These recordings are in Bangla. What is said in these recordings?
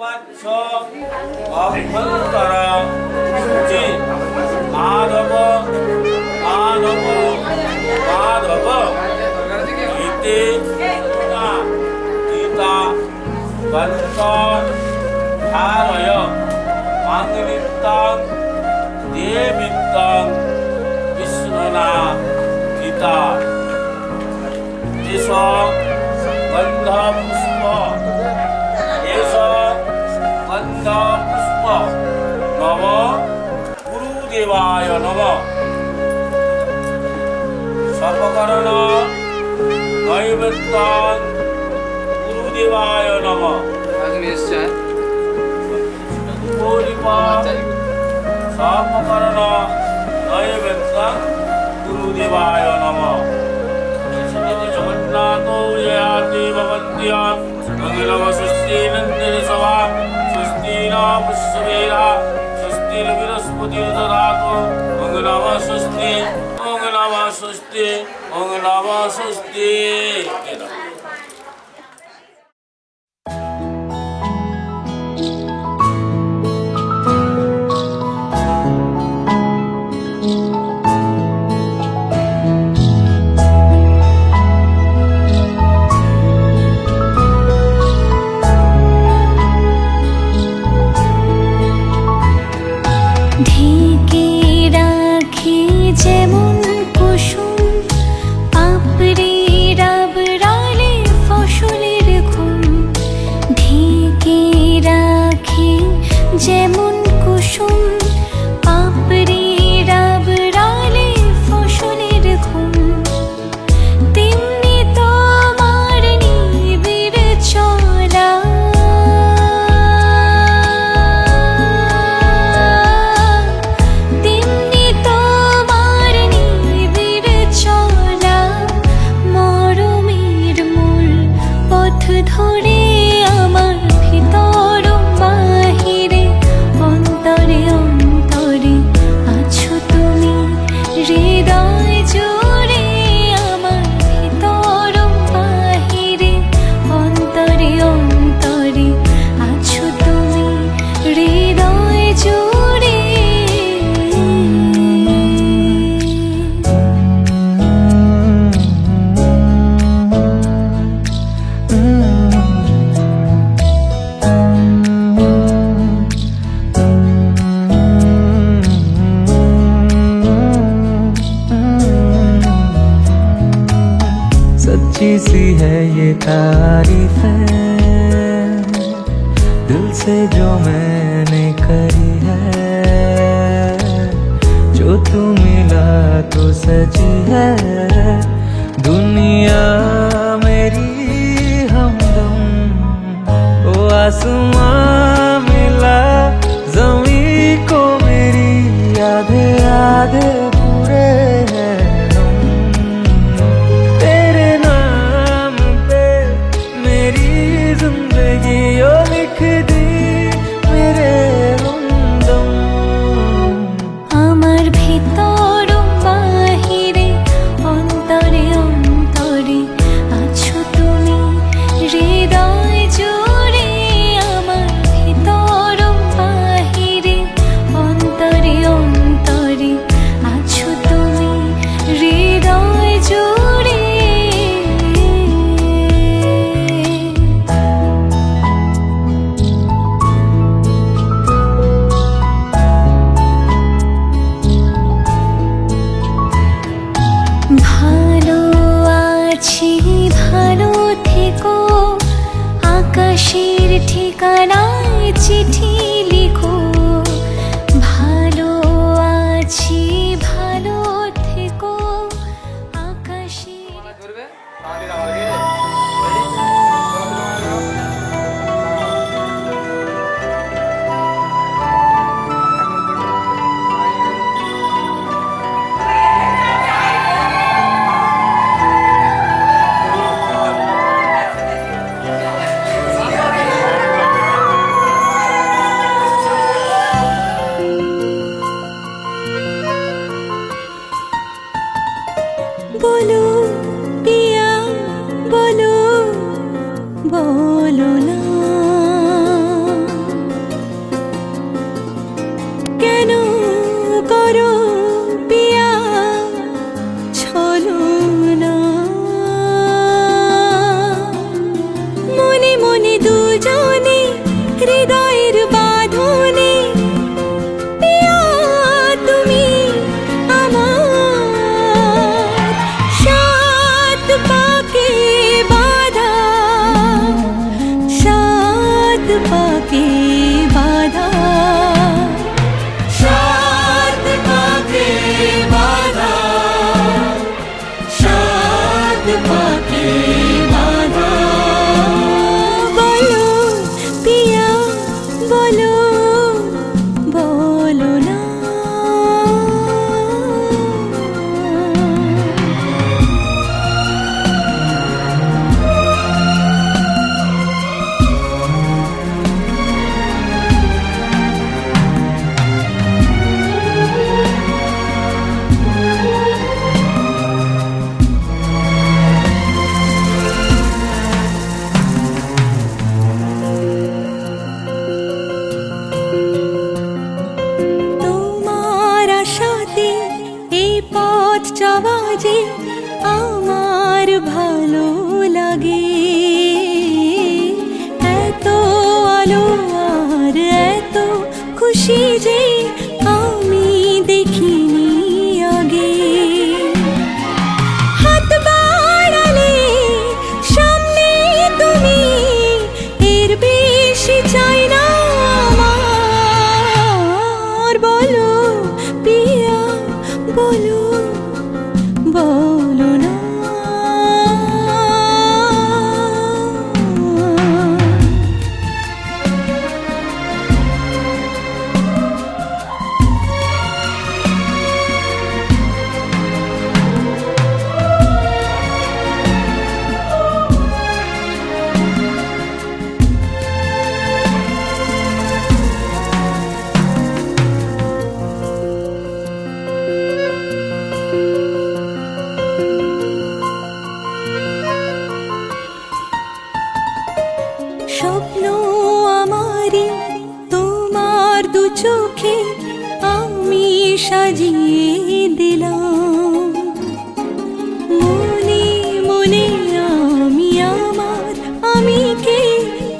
উপাচ্য অভ্যন্তর সূচি মাধব মাধব মাধব ইতি গীতা বন্ত ধারয় মাঙ্গলিত্যং দেবিত্যং বিষ্ণুনা গীতা এষ গন্ধ পুষ্প এষ গন্ধ পুষ্প নম গুরুদেবায় নম সর্বকরণ নৈবেদ্যং গুরুদেবায় নম সর্বকরণ নৈবেদ্যং গুরুদেবায় নম জগন্নাথ ইয়াতি ভবন্ত্য মঙ্গলম সৃষ্টি নন্দির সভা সৃষ্টি নাম পুষ্পেরা সৃষ্টি বৃহস্পতি দদাতু মঙ্গলম সৃষ্টি মঙ্গলম সৃষ্টি মঙ্গলম সৃষ্টি। ঢেকে রাখি যেমন কুসুম পাপড়ি রাবড়ালে ফসলের ঘুম। ঢেকে রাখি যেমন কুসুম পাপড়ি রাবড়ালে ফসলের ঘুম। তেমনি তোমার নিবিড় চলা ধরে আমার ভিতর বাহিরে অন্তরে অন্তরে আছো তুমি হৃদয় জুড়ে আমার ভিতর বাহিরে অন্তরে অন্তরে আছো তুমি হৃদয় জুড়ে। सच्ची सी है ये तारीफ है दिल से जो मैंने करी है। जो तू मिला तो सची है दुनिया मेरी हमदम। ओ आसमां मिला जमी को मेरी आधे आधे पूरे हैं हम। तेरे नाम पे मेरी जिंदगी ओ लिख दी मेरे हमदम। আমার ভিতর বাহিরে অন্তরে অন্তরে আছো তুমি হৃদয় জুড়ে আমার ভিতর বাহিরে অন্তরে অন্তরে আছো তুমি হৃদয় জুড়ে। ভালো আছি ভালো থেকো আকাশের ঠিকানায় চিঠি লিখো। ভালো আছি ভালো থেকো আকাশের বলো পিয়া বলো বলো না স্বপ্ন আমারি তোমার দু চোখে আমি সাজিয়ে দিলাম। মনে মনে আমি আমার আমিকে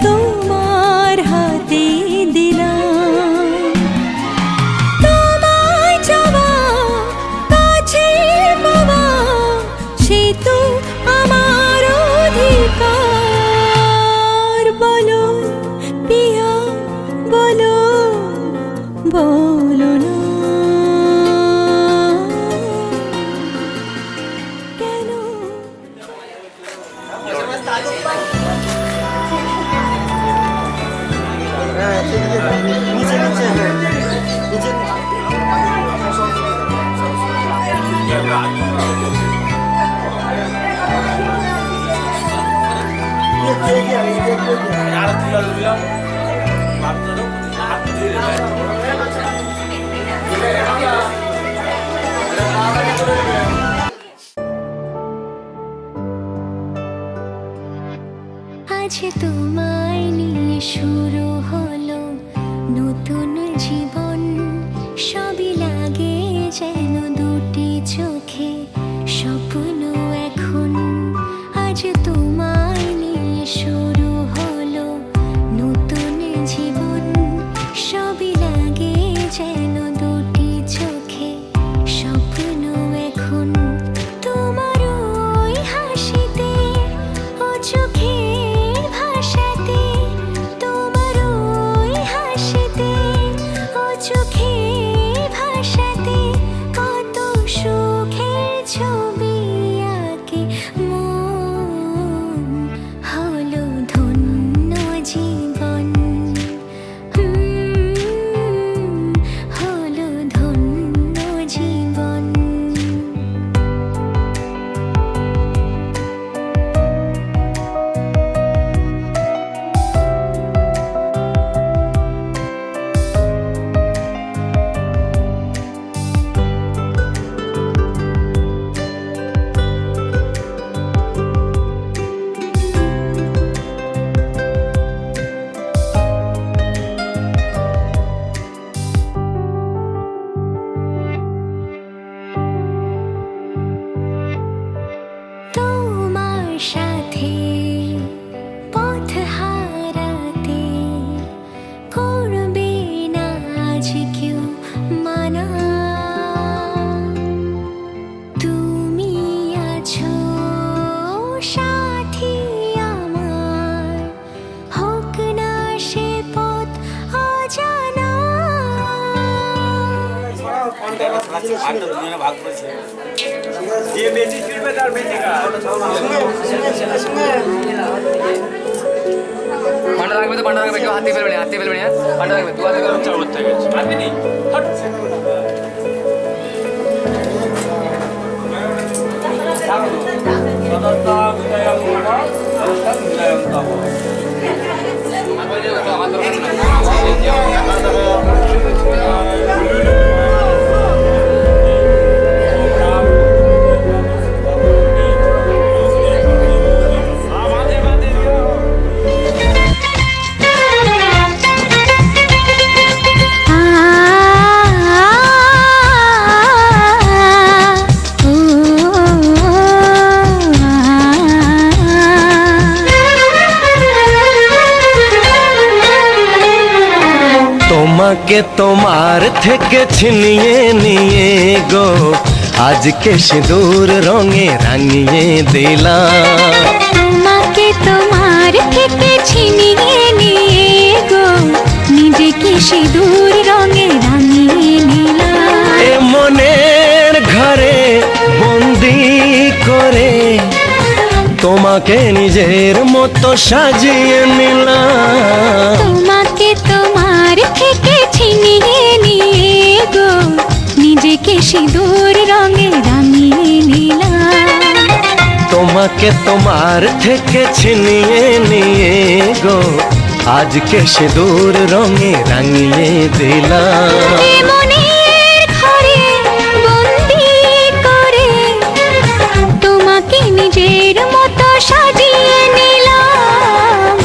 তোমার হাতে দিলাম। তোমায় চাওয়া কাছে পাওয়া সে তো আমার অধিকার। বলো পিয়া বলো বলো না কেন। আজ তোমায় নিয়ে শুরু হলো নতুন জীবন। সবই লাগে যেন দুটি চোখে স্বপ্ন এখন। আজ তোমায় নিয়ে শুরু হলো নতুন জীবন। সবই লাগে যেন দুটি চোখে স্বপ্ন এখন। তোমার ওই হাসিতে ও চোখের ভাষাতে, তোমার ওই হাসিতে ও চোখের ভাষাতে কত সুখের ছবি আঁকে মন। হলো ধন্য জীবন, হলো ধন্য জীবন। তোমার সাথে পথ হারাতে করবে না আজ কেউ মানা। তুমি আছো সাথী আমার, হোক না সে পথ অজানা। ভাগ করেছে পান্ডা রাখবে তো পান্ডা রাখবে, কেউ হাতে ফেলবে না, হাতে ফেলবে না, পান্ডা রাখবে, তুই হাতে ফেলবে। করতে গেছে আমি নেই আমার দরকার না। তোমাকে তোমার থেকে ছিনিয়ে নিয়ে গো আজকে সিঁদুর রঙে রাঙিয়ে দিলাম। তোমাকে তোমার থেকে ছিনিয়ে নিয়ে গো নিজেকে সিঁদুর রঙে রাঙিয়ে নিলাম। এ মনের ঘরে বন্দি করে তোমাকে নিজের মতো সাজিয়ে নিলাম। তোমাকে তোমার থেকে ছিনিয়ে নিয়ে গো নিজেকে সিঁদুর রঙে রাঙিয়ে নিলাম। তোমাকে তোমার থেকে ছিনিয়ে নিয়ে গো আজকে সিঁদুর রঙে রাঙিয়ে দিলাম। এ মনের ঘরে বন্দি করে তোমাকে নিজের মতো সাজিয়ে নিলাম।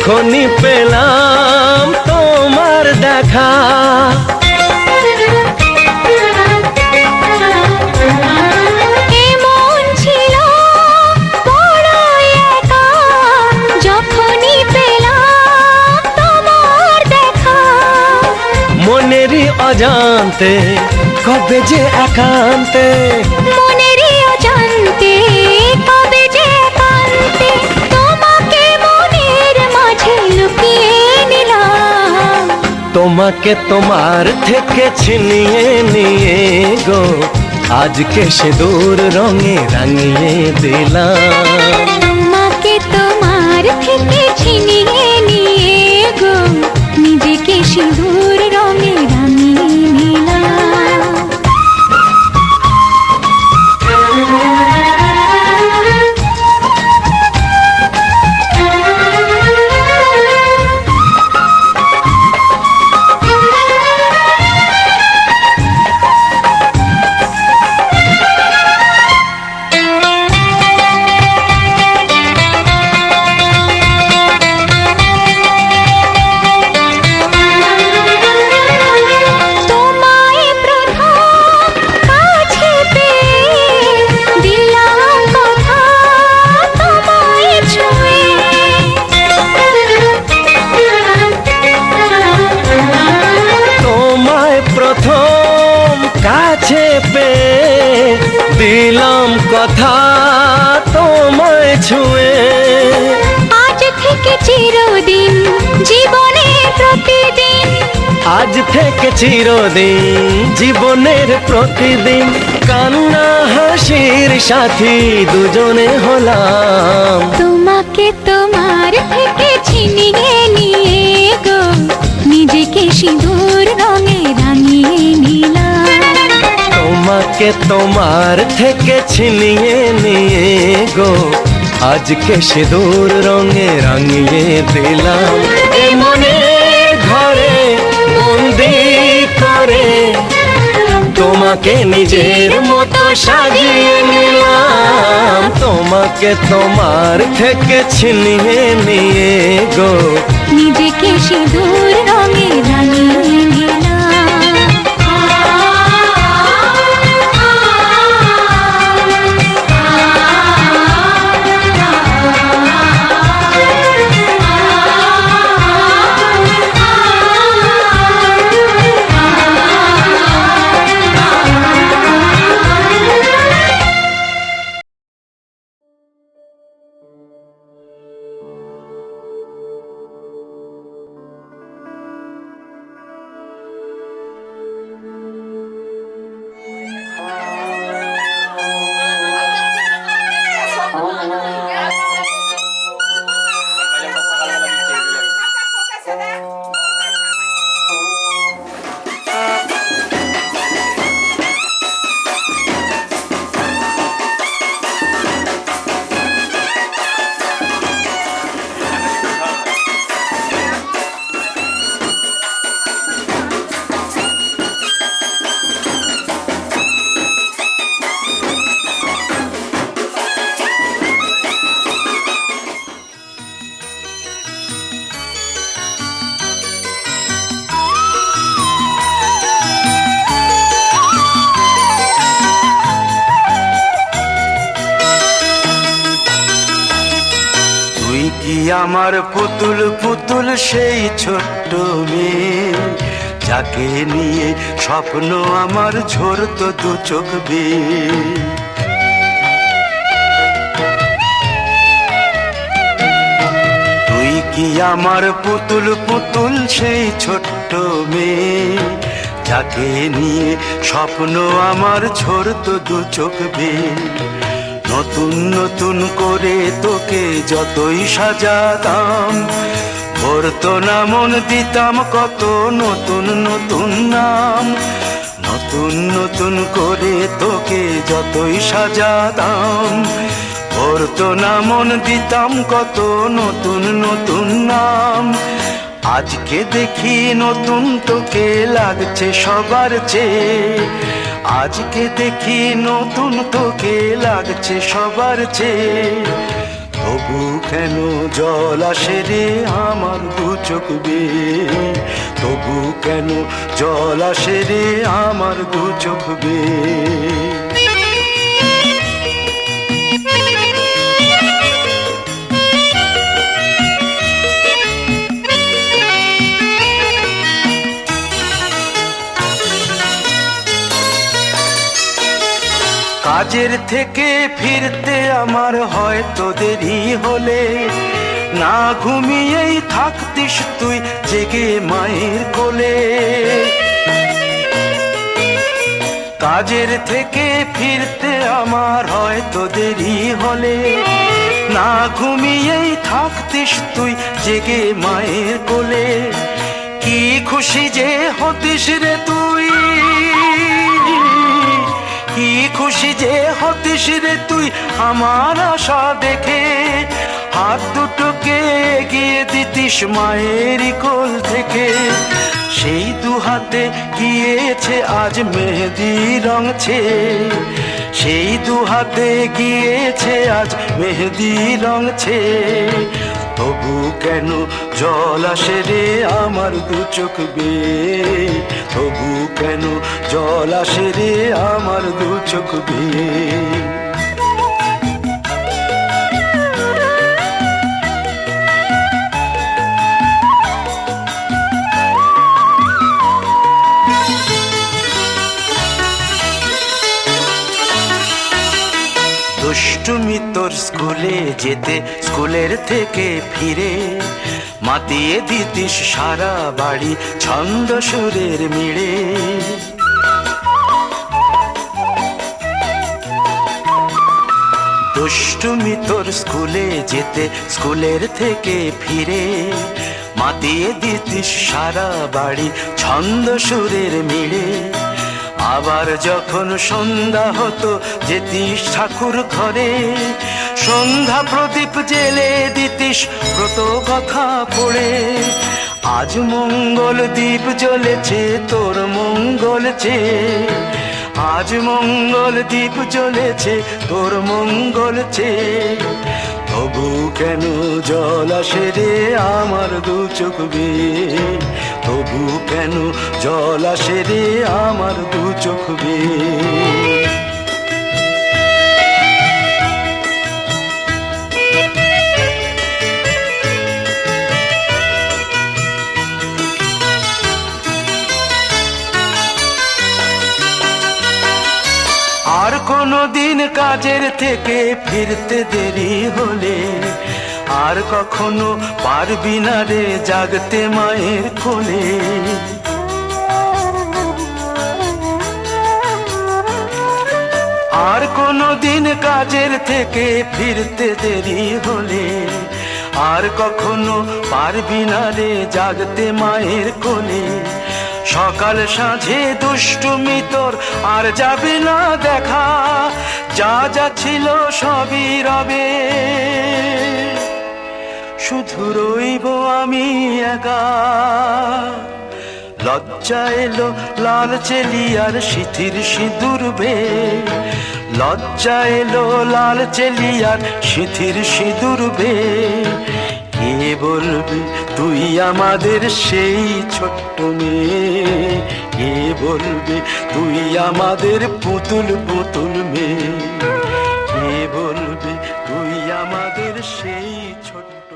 যখনই পেলাম তোমার দেখা, এমন ছিল বড় একা, যখনই পেলাম তোমার দেখা। মনেরই অজান্তে কবে যে একান্তে, মনেরই অজান্তে কবে যে একান্তে, তোমাকে মনের মাঝে লুকিয়ে নিলাম। তোমাকে তোমার থেকে ছিনিয়ে নিয়ে গো আজকে সিঁদুর রঙে রাঙিয়ে দিলাম। তোমাকে তোমার থেকে ছিনিয়ে নিয়ে গো নিজেকে সিঁদুর রঙে রাঙিয়ে নিলাম। তোমায় প্রথম কাছে পেয়ে দিলাম কথা তোমায় ছুঁয়ে। তোমায় প্রথম কাছে পেয়ে দিলাম কথা তোমায় ছুঁয়ে। আজ থেকে চিরদিন জীবনে প্রতিদিন, আজ থেকে চিরদিন জীবনের প্রতিদিন কান্না হাসির সাথী দুজনে হলাম। তোমাকে তোমার থেকে ছিনিয়ে নিয়ে গো নিজেকে সিঁদুর রঙে রাঙিয়ে নিলাম। তোমাকে তোমার থেকে ছিনিয়ে নিয়ে গো আজকে সিঁদুর রঙে রাঙিয়ে দিলাম। এ মনে ঘরে বন্দি করে তোমাকে নিজের মতো সাজিয়ে নিলাম। তোমাকে তোমার থেকে ছিনিয়ে নিয়ে গো নিজেকে সিঁদুর রঙে রাঙিয়ে নিলাম। আমার পুতুল পুতুল সেই ছোট্ট মেয়ে, যাকে নিয়ে স্বপ্ন আমার ঝরতো দু চোখ বেয়ে। তুই কি আমার পুতুল পুতুল সেই ছোট্ট মেয়ে, যাকে নিয়ে স্বপ্ন আমার ঝরতো দু চোখ বেয়ে। নতুন নতুন করে তোকে যতই সাজাতাম, ভরতো না মন দিতাম কত নতুন নতুন নাম। নতুন নতুন করে তোকে যতই সাজাতাম, ভরতো না মন দিতাম কত নতুন নতুন নাম। আজকে দেখি নতুন তোকে লাগছে সবার চেয়ে, আজকে দেখি নতুন তোকে লাগছে সবার চেয়ে। তবু কেন জল আসে রে আমার দু চোখ বেয়ে, তবু কেন জল আসে রে আমার দু চোখ বেয়ে। কাজের থেকে ফিরতে আমার হয়তো দেরি হলে, না ঘুমিয়েই থাকতিস তুই জেগে মায়ের কোলে। কাজের থেকে ফিরতে আমার হয়তো দেরি হলে, না ঘুমিয়েই থাকতিস তুই জেগে মায়ের কোলে। কি খুশি যে হতিস রে তুই, কি খুশি যে হতিস রে তুই আমার আশা দেখে। হাত দুটোকে এগিয়ে দিতিস মায়ের কোল থেকে, সেই দু হাতে গিয়েছে আজ মেহেদি রংছে, সেই দু হাতে গিয়েছে আজ মেহেদি রংছে। তবু কেন জল আসে রে আমার দু চোখ বেয়ে, তবু কেন জল আসে রে আমার দু চোখ বেয়ে। দুষ্টুমি তোর স্কুলে যেতে, স্কুলের থেকে ফিরে মাতিয়ে দিতিস সারা বাড়ি ছন্দ সুরের মিড়ে। দুষ্টুমি তোর স্কুলে যেতে, স্কুলের থেকে ফিরে মাতিয়ে দিতিস সারা বাড়ি ছন্দ সুরের মিড়ে। আবার যখন সন্ধ্যা হতো যেতিস ঠাকুর ঘরে, সন্ধ্যা প্রদীপ জেলে দিতিস ব্রত কথা পড়ে। আজ মঙ্গল দ্বীপ জ্বলেছে তোর মঙ্গল চেয়ে, আজ মঙ্গল দ্বীপ জ্বলেছে তোর মঙ্গল চেয়ে। তবু কেন জল আসে রে আমার দু চোখ বেয়ে, তবু কেন জল আসে রে আমার দু চোখ বেয়ে। আর কোনো দিন কাজের থেকে ফিরতে দেরি হলে, আর কখনো পারবি না রে জাগতে মায়ের কোলে। আর কোনো দিন কাজের থেকে ফিরতে দেরি হলে, আর কখনো পারবি না রে জাগতে মায়ের কোলে। সকাল সাঁঝে দুষ্টুমি তোর আর যাবে না দেখা, যা যা ছিল সবই রবে, শুধু রইব আমি একা। লজ্জা এলো লাল চেলিয়ার সিথির সিঁদুর বেয়ে, লজ্জা এলো লাল চেলিয়ার সিথির সিঁদুর বেয়ে। কে বলবে তুই আমাদের সেই ছোট্ট মেয়ে, কে বলবে তুই আমাদের পুতুল পুতুল মেয়ে, কে বলবে তুই আমাদের সেই ছোট্ট